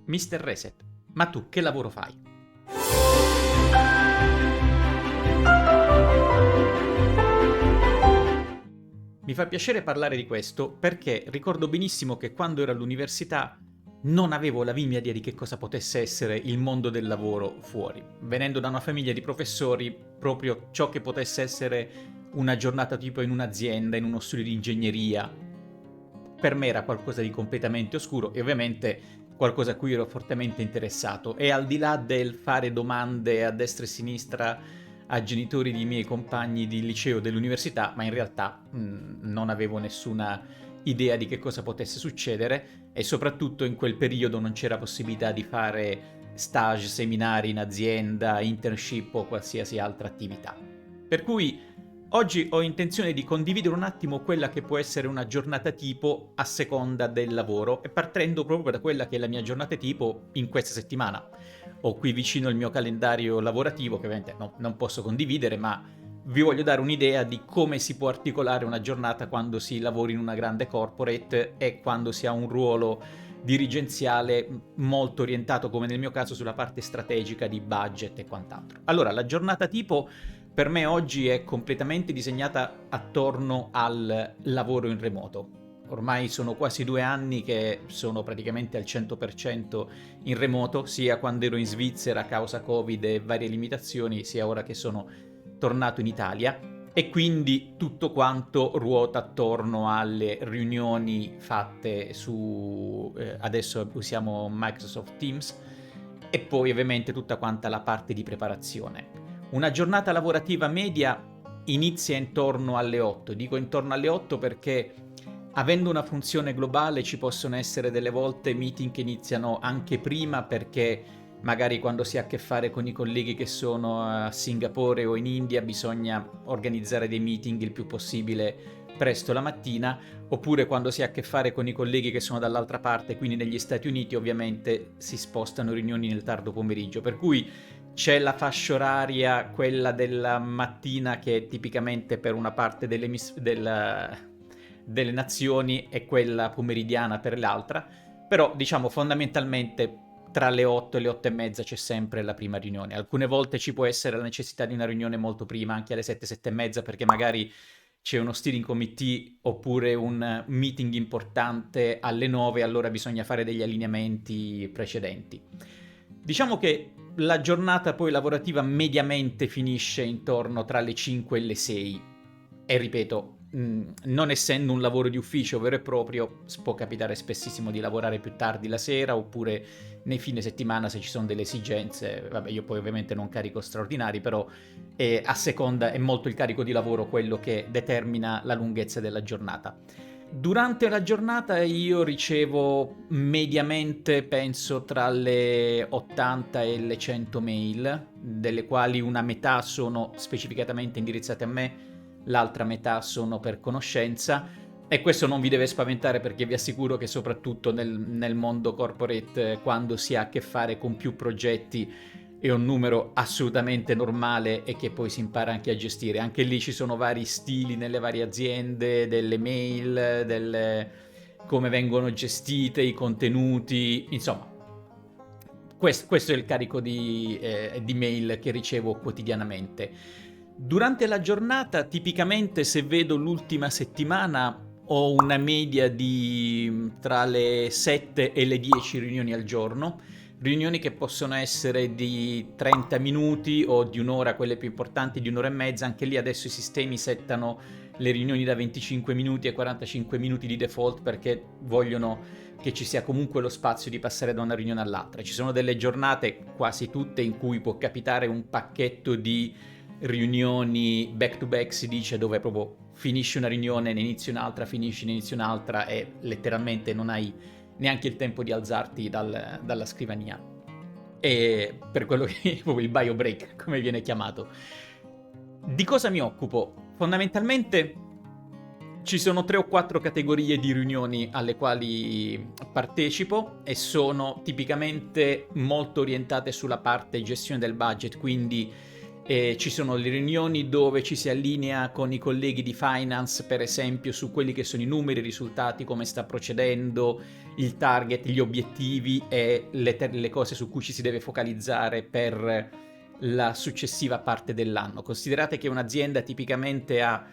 Mr. Reset, ma tu che lavoro fai? Mi fa piacere parlare di questo perché ricordo benissimo che quando ero all'università non avevo la minima idea di che cosa potesse essere il mondo del lavoro fuori. Venendo da una famiglia di professori, proprio ciò che potesse essere una giornata tipo in un'azienda, in uno studio di ingegneria, per me era qualcosa di completamente oscuro e ovviamente qualcosa a cui ero fortemente interessato. E al di là del fare domande a destra e a sinistra a genitori di miei compagni di liceo dell'università, ma in realtà non avevo nessuna idea di che cosa potesse succedere e soprattutto in quel periodo non c'era possibilità di fare stage, seminari in azienda, internship o qualsiasi altra attività. Per cui oggi ho intenzione di condividere un attimo quella che può essere una giornata tipo a seconda del lavoro e partendo proprio da quella che è la mia giornata tipo in questa settimana. Ho qui vicino il mio calendario lavorativo che ovviamente non posso condividere, ma vi voglio dare un'idea di come si può articolare una giornata quando si lavora in una grande corporate e quando si ha un ruolo dirigenziale molto orientato, come nel mio caso, sulla parte strategica di budget e quant'altro. Allora, la giornata tipo per me oggi è completamente disegnata attorno al lavoro in remoto. Ormai sono quasi 2 anni che sono praticamente al 100% in remoto, sia quando ero in Svizzera a causa Covid e varie limitazioni, sia ora che sono tornato in Italia. E quindi tutto quanto ruota attorno alle riunioni fatte su... adesso usiamo Microsoft Teams e poi ovviamente tutta quanta la parte di preparazione. Una giornata lavorativa media inizia intorno alle 8. Dico intorno alle 8 perché avendo una funzione globale ci possono essere delle volte meeting che iniziano anche prima perché magari quando si ha a che fare con i colleghi che sono a Singapore o in India bisogna organizzare dei meeting il più possibile presto la mattina, oppure quando si ha a che fare con i colleghi che sono dall'altra parte, quindi negli Stati Uniti ovviamente si spostano riunioni nel tardo pomeriggio, per cui c'è la fascia oraria, quella della mattina, che è tipicamente per una parte delle nazioni e quella pomeridiana per l'altra, però diciamo fondamentalmente tra le 8 e le 8 e mezza c'è sempre la prima riunione. Alcune volte ci può essere la necessità di una riunione molto prima, anche alle 7, 7 e mezza, perché magari c'è uno steering committee oppure un meeting importante alle 9, allora bisogna fare degli allineamenti precedenti. Diciamo che la giornata poi lavorativa mediamente finisce intorno tra le 5 e le 6 e ripeto, non essendo un lavoro di ufficio vero e proprio, può capitare spessissimo di lavorare più tardi la sera oppure nei fine settimana se ci sono delle esigenze. Vabbè, io poi ovviamente non carico straordinari, però a seconda è molto il carico di lavoro quello che determina la lunghezza della giornata. Durante la giornata io ricevo mediamente, penso, tra le 80 e le 100 mail, delle quali una metà sono specificatamente indirizzate a me, l'altra metà sono per conoscenza. E questo non vi deve spaventare perché vi assicuro che soprattutto nel mondo corporate, quando si ha a che fare con più progetti, è un numero assolutamente normale e che poi si impara anche a gestire. Anche lì ci sono vari stili nelle varie aziende, delle mail, come vengono gestite, i contenuti, insomma. Questo è il carico di mail che ricevo quotidianamente. Durante la giornata, tipicamente se vedo l'ultima settimana, ho una media di tra le 7 e le 10 riunioni al giorno, riunioni che possono essere di 30 minuti o di un'ora, quelle più importanti di un'ora e mezza. Anche lì adesso i sistemi settano le riunioni da 25 minuti e 45 minuti di default perché vogliono che ci sia comunque lo spazio di passare da una riunione all'altra. Ci sono delle giornate, quasi tutte, in cui può capitare un pacchetto di riunioni back to back, si dice, dove proprio finisci una riunione, ne inizi un'altra, finisci, ne inizi un'altra e letteralmente non hai neanche il tempo di alzarti dalla scrivania. E per quello che è proprio il bio break, come viene chiamato. Di cosa mi occupo? Fondamentalmente ci sono 3 o 4 categorie di riunioni alle quali partecipo e sono tipicamente molto orientate sulla parte gestione del budget, quindi E ci sono le riunioni dove ci si allinea con i colleghi di finance, per esempio, su quelli che sono i numeri, i risultati, come sta procedendo, il target, gli obiettivi e le cose su cui ci si deve focalizzare per la successiva parte dell'anno. Considerate che un'azienda tipicamente ha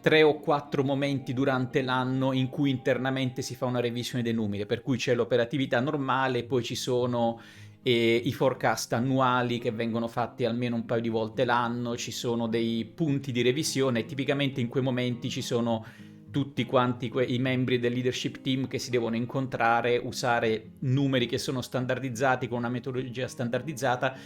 3 o 4 momenti durante l'anno in cui internamente si fa una revisione dei numeri, per cui c'è l'operatività normale, poi ci sono i forecast annuali che vengono fatti almeno un paio di volte l'anno, ci sono dei punti di revisione e tipicamente in quei momenti ci sono tutti quanti i membri del leadership team che si devono incontrare, usare numeri che sono standardizzati con una metodologia standardizzata,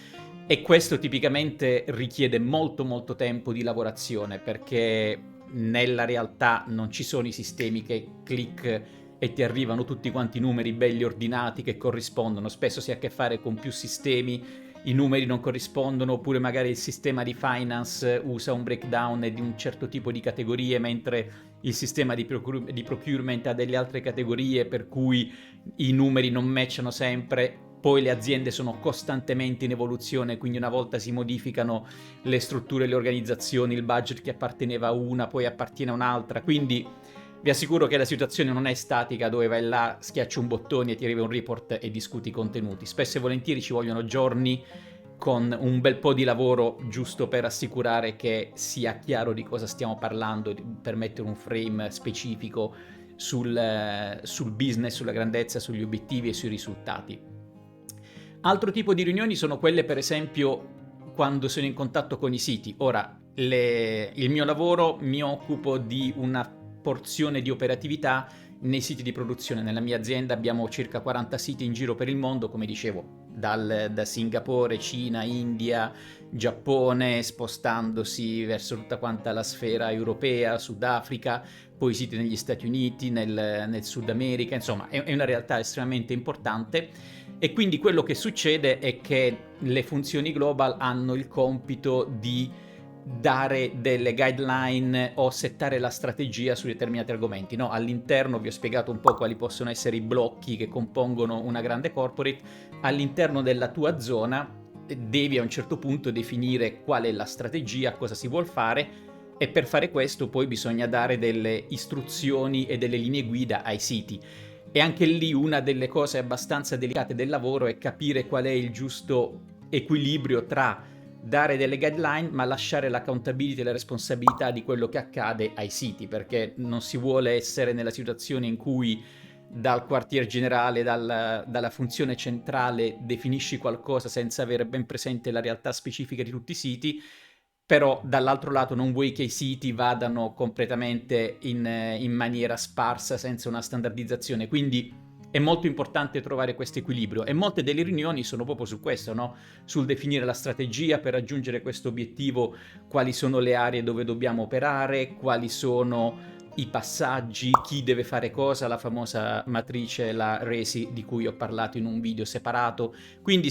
e questo tipicamente richiede molto molto tempo di lavorazione, perché nella realtà non ci sono i sistemi che click e ti arrivano tutti quanti i numeri belli ordinati che corrispondono. Spesso si ha a che fare con più sistemi, i numeri non corrispondono, oppure magari il sistema di finance usa un breakdown di un certo tipo di categorie, mentre il sistema di procurement ha delle altre categorie, per cui i numeri non matchano sempre. Poi le aziende sono costantemente in evoluzione, quindi una volta si modificano le strutture, le organizzazioni, il budget che apparteneva a una poi appartiene a un'altra, quindi vi assicuro che la situazione non è statica dove vai là, schiacci un bottone e ti arriva un report e discuti i contenuti. Spesso e volentieri ci vogliono giorni con un bel po' di lavoro giusto per assicurare che sia chiaro di cosa stiamo parlando, per mettere un frame specifico sul business, sulla grandezza, sugli obiettivi e sui risultati. Altro tipo di riunioni sono quelle, per esempio, quando sono in contatto con i siti. Ora, il mio lavoro, mi occupo di una porzione di operatività nei siti di produzione. Nella mia azienda abbiamo circa 40 siti in giro per il mondo, come dicevo, da Singapore, Cina, India, Giappone, spostandosi verso tutta quanta la sfera europea, Sudafrica, poi siti negli Stati Uniti, nel Sud America, insomma è una realtà estremamente importante. E quindi quello che succede è che le funzioni global hanno il compito di dare delle guideline o settare la strategia su determinati argomenti, no? All'interno vi ho spiegato un po' quali possono essere i blocchi che compongono una grande corporate. All'interno della tua zona devi a un certo punto definire qual è la strategia, cosa si vuol fare, e per fare questo poi bisogna dare delle istruzioni e delle linee guida ai siti. E anche lì una delle cose abbastanza delicate del lavoro è capire qual è il giusto equilibrio tra dare delle guideline ma lasciare l'accountability e la responsabilità di quello che accade ai siti, perché non si vuole essere nella situazione in cui dal quartier generale, dalla funzione centrale definisci qualcosa senza avere ben presente la realtà specifica di tutti i siti, però dall'altro lato non vuoi che i siti vadano completamente in maniera sparsa senza una standardizzazione, quindi è molto importante trovare questo equilibrio, e molte delle riunioni sono proprio su questo, no? Sul definire la strategia per raggiungere questo obiettivo, quali sono le aree dove dobbiamo operare, quali sono i passaggi, chi deve fare cosa, la famosa matrice, la RESI, di cui ho parlato in un video separato. Quindi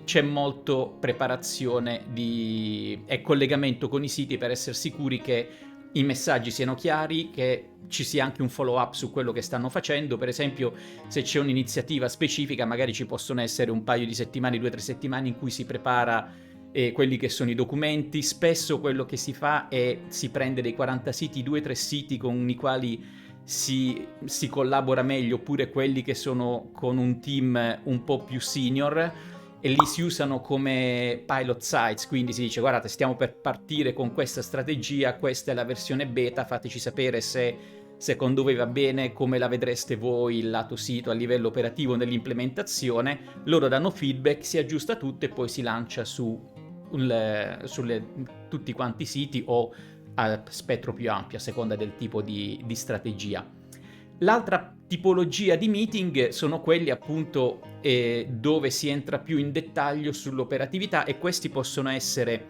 c'è molto preparazione e collegamento con i siti per essere sicuri che i messaggi siano chiari, che ci sia anche un follow up su quello che stanno facendo. Per esempio, se c'è un'iniziativa specifica, magari ci possono essere un paio di settimane, 2 o 3 settimane in cui si prepara quelli che sono i documenti. Spesso quello che si fa è si prende dei 40 siti, 2-3 siti con i quali si collabora meglio, oppure quelli che sono con un team un po' più senior, e lì si usano come pilot sites, quindi si dice: guardate, stiamo per partire con questa strategia, questa è la versione beta, fateci sapere se secondo voi va bene, come la vedreste voi il lato sito a livello operativo nell'implementazione. Loro danno feedback, si aggiusta tutto e poi si lancia su tutti quanti i siti o a spettro più ampio a seconda del tipo di strategia. L'altra tipologia di meeting sono quelli appunto dove si entra più in dettaglio sull'operatività, e questi possono essere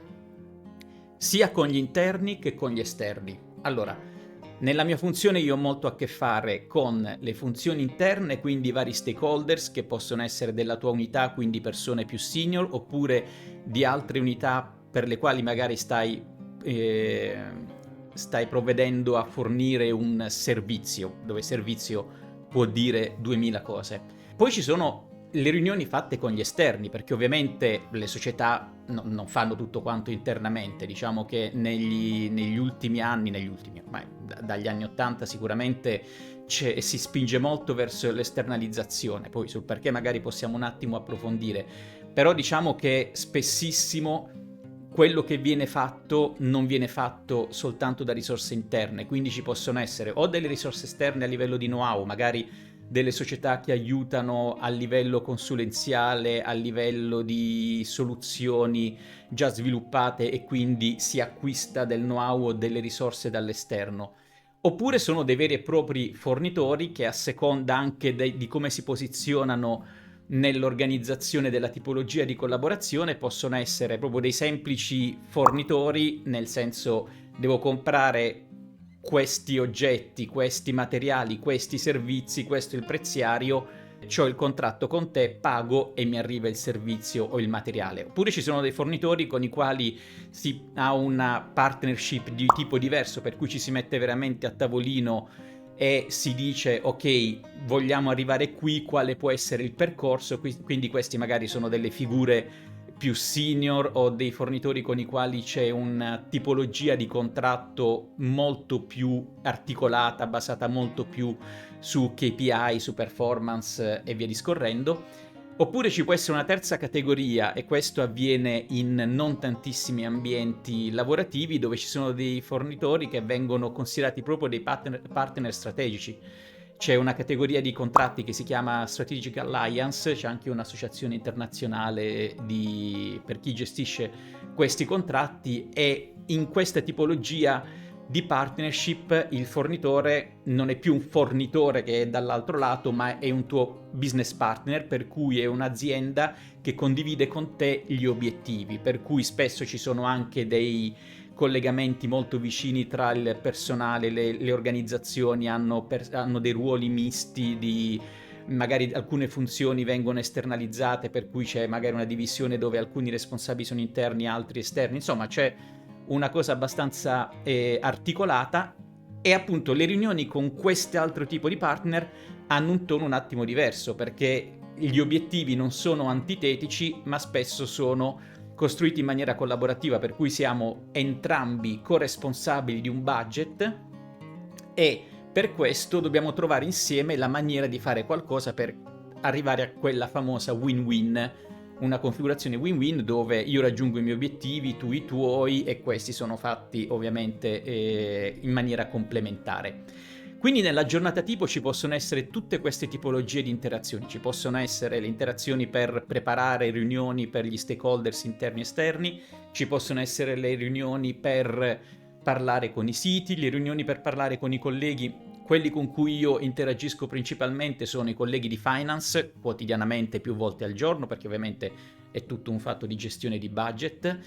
sia con gli interni che con gli esterni. Allora, nella mia funzione io ho molto a che fare con le funzioni interne, quindi i vari stakeholders che possono essere della tua unità, quindi persone più senior, oppure di altre unità per le quali magari stai provvedendo a fornire un servizio, dove servizio può dire 2000 cose. Poi ci sono le riunioni fatte con gli esterni, perché ovviamente le società non fanno tutto quanto internamente. Diciamo che negli ultimi anni, ormai dagli anni 80 sicuramente si spinge molto verso l'esternalizzazione, poi sul perché magari possiamo un attimo approfondire, però diciamo che spessissimo quello che viene fatto non viene fatto soltanto da risorse interne, quindi ci possono essere o delle risorse esterne a livello di know-how, magari delle società che aiutano a livello consulenziale, a livello di soluzioni già sviluppate e quindi si acquista del know-how o delle risorse dall'esterno. Oppure sono dei veri e propri fornitori che a seconda anche di come si posizionano nell'organizzazione della tipologia di collaborazione possono essere proprio dei semplici fornitori, nel senso devo comprare questi oggetti, questi materiali, questi servizi, questo è il preziario, c'ho il contratto con te, pago e mi arriva il servizio o il materiale. Oppure ci sono dei fornitori con i quali si ha una partnership di tipo diverso, per cui ci si mette veramente a tavolino e si dice ok, vogliamo arrivare qui, quale può essere il percorso, quindi questi magari sono delle figure più senior o dei fornitori con i quali c'è una tipologia di contratto molto più articolata, basata molto più su KPI, su performance e via discorrendo. Oppure ci può essere una terza categoria, e questo avviene in non tantissimi ambienti lavorativi, dove ci sono dei fornitori che vengono considerati proprio dei partner strategici. C'è una categoria di contratti che si chiama Strategic Alliance, c'è anche un'associazione internazionale per chi gestisce questi contratti, e in questa tipologia di partnership il fornitore non è più un fornitore che è dall'altro lato, ma è un tuo business partner, per cui è un'azienda che condivide con te gli obiettivi, per cui spesso ci sono anche dei collegamenti molto vicini tra il personale, le organizzazioni hanno dei ruoli misti, magari alcune funzioni vengono esternalizzate, per cui c'è magari una divisione dove alcuni responsabili sono interni, altri esterni, insomma c'è una cosa abbastanza articolata, e appunto le riunioni con quest'altro tipo di partner hanno un tono un attimo diverso, perché gli obiettivi non sono antitetici, ma spesso sono costruiti in maniera collaborativa, per cui siamo entrambi corresponsabili di un budget e per questo dobbiamo trovare insieme la maniera di fare qualcosa per arrivare a quella famosa win-win, una configurazione win-win dove io raggiungo i miei obiettivi, tu i tuoi, e questi sono fatti ovviamente in maniera complementare. Quindi nella giornata tipo ci possono essere tutte queste tipologie di interazioni, ci possono essere le interazioni per preparare riunioni per gli stakeholders interni e esterni, ci possono essere le riunioni per parlare con i siti, le riunioni per parlare con i colleghi. Quelli con cui io interagisco principalmente sono i colleghi di finance, quotidianamente più volte al giorno, perché ovviamente è tutto un fatto di gestione di budget,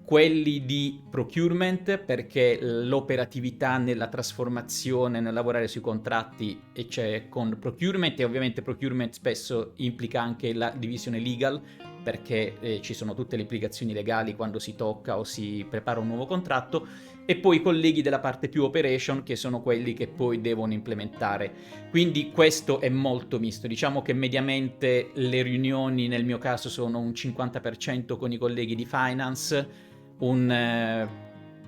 quelli di procurement, perché l'operatività nella trasformazione, nel lavorare sui contratti e c'è con procurement, e ovviamente procurement spesso implica anche la divisione legal, perché ci sono tutte le implicazioni legali quando si tocca o si prepara un nuovo contratto, e poi i colleghi della parte più operation, che sono quelli che poi devono implementare. Quindi questo è molto misto, diciamo che mediamente le riunioni nel mio caso sono un 50% con i colleghi di finance, un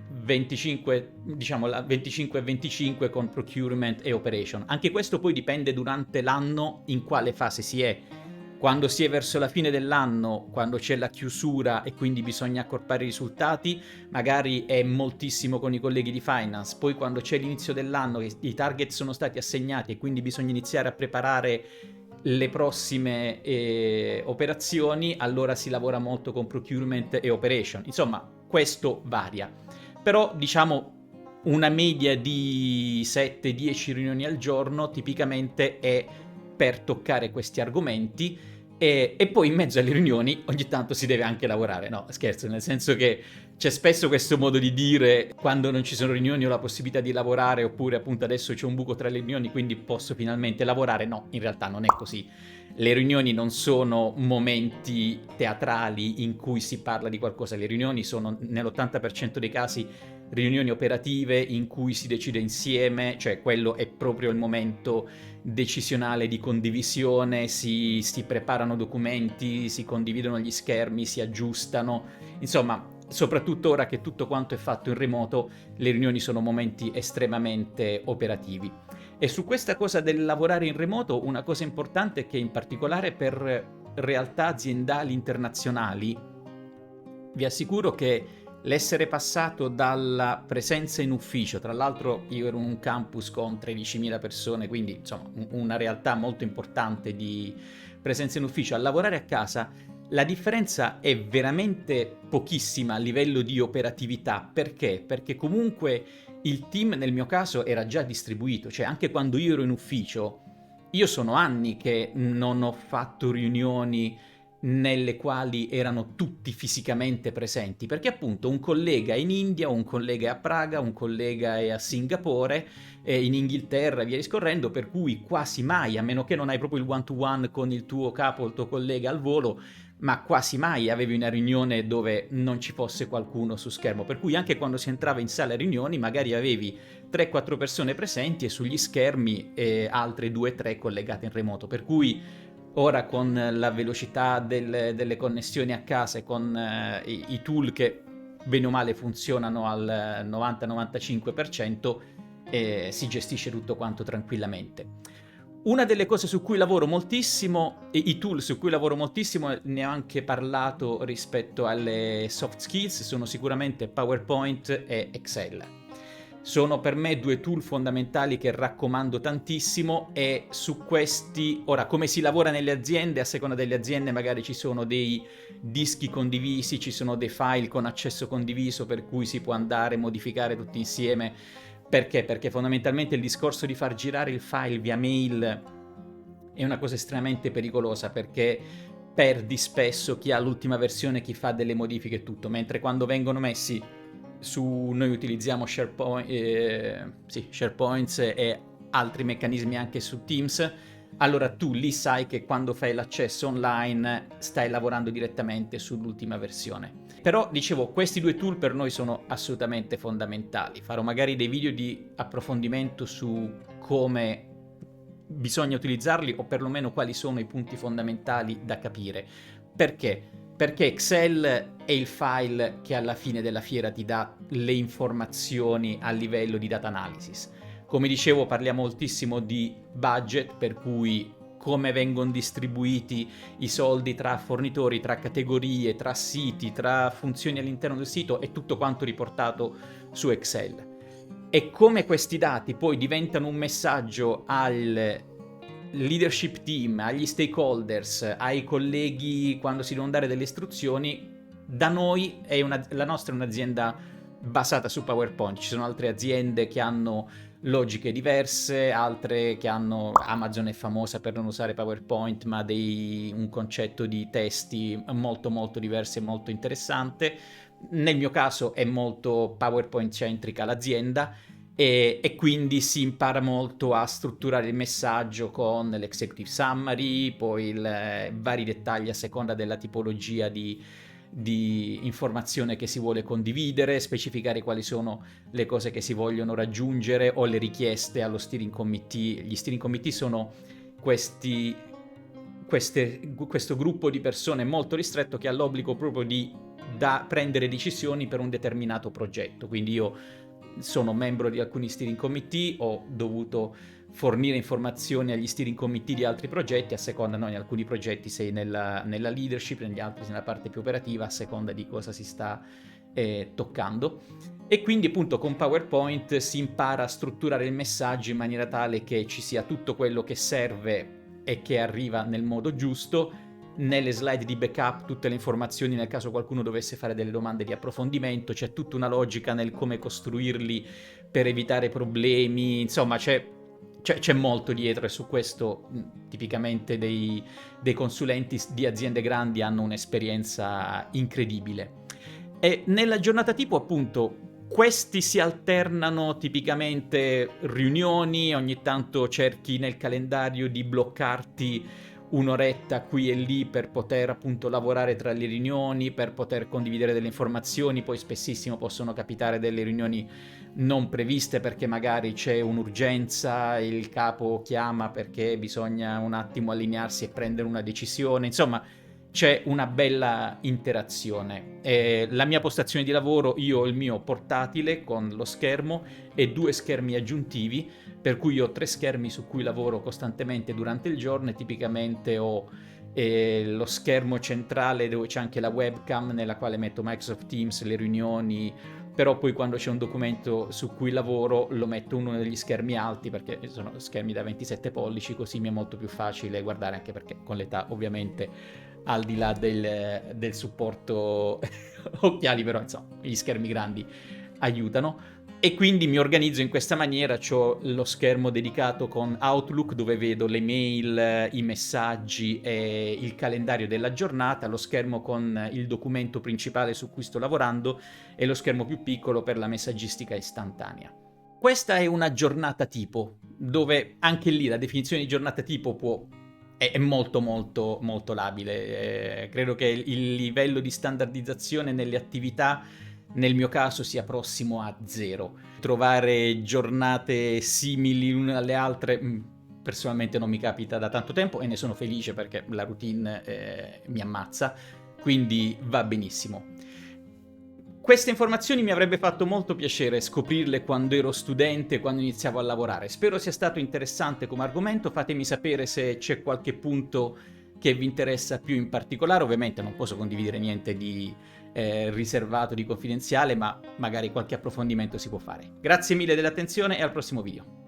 25, diciamo 25-25 con procurement e operation. Anche questo poi dipende durante l'anno in quale fase si è. Quando si è verso la fine dell'anno, quando c'è la chiusura e quindi bisogna accorpare i risultati, magari è moltissimo con i colleghi di finance. Poi quando c'è l'inizio dell'anno, che i target sono stati assegnati e quindi bisogna iniziare a preparare le prossime operazioni, allora si lavora molto con procurement e operation. Insomma, questo varia. Però diciamo una media di 7-10 riunioni al giorno tipicamente è per toccare questi argomenti, e poi in mezzo alle riunioni ogni tanto si deve anche lavorare. No, scherzo, nel senso che c'è spesso questo modo di dire: quando non ci sono riunioni ho la possibilità di lavorare, oppure appunto adesso c'è un buco tra le riunioni quindi posso finalmente lavorare. No, in realtà non è così. Le riunioni non sono momenti teatrali in cui si parla di qualcosa, le riunioni sono nell'80% dei casi riunioni operative in cui si decide insieme, cioè quello è proprio il momento decisionale di condivisione, si preparano documenti, si condividono gli schermi, si aggiustano, insomma, soprattutto ora che tutto quanto è fatto in remoto, le riunioni sono momenti estremamente operativi. E su questa cosa del lavorare in remoto, una cosa importante è che in particolare per realtà aziendali internazionali, vi assicuro che l'essere passato dalla presenza in ufficio, tra l'altro io ero in un campus con 13.000 persone, quindi insomma una realtà molto importante di presenza in ufficio, a lavorare a casa, la differenza è veramente pochissima a livello di operatività. Perché? Perché comunque il team nel mio caso era già distribuito, cioè anche quando io ero in ufficio, io sono anni che non ho fatto riunioni nelle quali erano tutti fisicamente presenti, perché appunto un collega è in India, un collega è a Praga, un collega è a Singapore, in Inghilterra e via discorrendo, per cui quasi mai, a meno che non hai proprio il one to one con il tuo capo o il tuo collega al volo, ma quasi mai avevi una riunione dove non ci fosse qualcuno su schermo, per cui anche quando si entrava in sala riunioni magari avevi 3-4 persone presenti e sugli schermi altre 2-3 collegate in remoto, per cui ora con la velocità delle connessioni a casa e con i tool che bene o male funzionano al 90-95%, si gestisce tutto quanto tranquillamente. Una delle cose su cui lavoro moltissimo, e i tool su cui lavoro moltissimo, ne ho anche parlato rispetto alle soft skills, sono sicuramente PowerPoint e Excel. Sono per me due tool fondamentali che raccomando tantissimo, e su questi, ora, come si lavora nelle aziende, a seconda delle aziende magari ci sono dei dischi condivisi, ci sono dei file con accesso condiviso per cui si può andare a modificare tutti insieme. Perché? Perché fondamentalmente il discorso di far girare il file via mail è una cosa estremamente pericolosa, perché perdi spesso chi ha l'ultima versione, chi fa delle modifiche e tutto, mentre quando vengono messi noi utilizziamo SharePoint e altri meccanismi anche su Teams, allora tu lì sai che quando fai l'accesso online stai lavorando direttamente sull'ultima versione. Però, dicevo, questi due tool per noi sono assolutamente fondamentali. Farò magari dei video di approfondimento su come bisogna utilizzarli, o perlomeno quali sono i punti fondamentali da capire. Perché? Perché Excel è il file che alla fine della fiera ti dà le informazioni a livello di data analysis. Come dicevo, parliamo moltissimo di budget, per cui come vengono distribuiti i soldi tra fornitori, tra categorie, tra siti, tra funzioni all'interno del sito, è tutto quanto riportato su Excel. E come questi dati poi diventano un messaggio al leadership team, agli stakeholders, ai colleghi quando si devono dare delle istruzioni, da noi la nostra è un'azienda basata su PowerPoint. Ci sono altre aziende che hanno logiche diverse, altre che hanno, Amazon è famosa per non usare PowerPoint ma un concetto di testi molto molto diverso e molto interessante. Nel mio caso è molto PowerPoint centrica l'azienda, e quindi si impara molto a strutturare il messaggio con l'executive summary, poi vari dettagli a seconda della tipologia di informazione che si vuole condividere, specificare quali sono le cose che si vogliono raggiungere o le richieste allo steering committee. Gli steering committee sono questo gruppo di persone molto ristretto che ha l'obbligo proprio di prendere decisioni per un determinato progetto. Quindi io sono membro di alcuni steering committee, ho dovuto fornire informazioni agli steering committee di altri progetti, a seconda, no, in alcuni progetti sei nella leadership, negli altri sei nella parte più operativa, a seconda di cosa si sta toccando. E quindi appunto con PowerPoint si impara a strutturare il messaggio in maniera tale che ci sia tutto quello che serve e che arriva nel modo giusto. Nelle slide di backup tutte le informazioni nel caso qualcuno dovesse fare delle domande di approfondimento, c'è tutta una logica nel come costruirli per evitare problemi, insomma c'è molto dietro, e su questo tipicamente dei consulenti di aziende grandi hanno un'esperienza incredibile. E nella giornata tipo appunto questi si alternano tipicamente riunioni, ogni tanto cerchi nel calendario di bloccarti un'oretta qui e lì per poter appunto lavorare tra le riunioni, per poter condividere delle informazioni. Poi spessissimo possono capitare delle riunioni non previste perché magari c'è un'urgenza, il capo chiama perché bisogna un attimo allinearsi e prendere una decisione, insomma c'è una bella interazione. La mia postazione di lavoro, io ho il mio portatile con lo schermo e 2 schermi aggiuntivi, per cui ho 3 schermi su cui lavoro costantemente durante il giorno e tipicamente ho lo schermo centrale dove c'è anche la webcam nella quale metto Microsoft Teams, le riunioni, però poi quando c'è un documento su cui lavoro lo metto uno degli schermi alti perché sono schermi da 27 pollici, così mi è molto più facile guardare, anche perché con l'età ovviamente al di là del supporto occhiali, però insomma gli schermi grandi aiutano. E quindi mi organizzo in questa maniera, ho lo schermo dedicato con Outlook dove vedo le mail, i messaggi e il calendario della giornata, lo schermo con il documento principale su cui sto lavorando e lo schermo più piccolo per la messaggistica istantanea. Questa è una giornata tipo, dove anche lì la definizione di giornata tipo è molto molto molto labile. Credo che il livello di standardizzazione nelle attività nel mio caso sia prossimo a 0. Trovare giornate simili l'une alle altre personalmente non mi capita da tanto tempo e ne sono felice perché la routine mi ammazza, quindi va benissimo. Queste informazioni mi avrebbe fatto molto piacere scoprirle quando ero studente, quando iniziavo a lavorare. Spero sia stato interessante come argomento, fatemi sapere se c'è qualche punto che vi interessa più in particolare. Ovviamente non posso condividere niente di riservato, di confidenziale, ma magari qualche approfondimento si può fare. Grazie mille dell'attenzione e al prossimo video.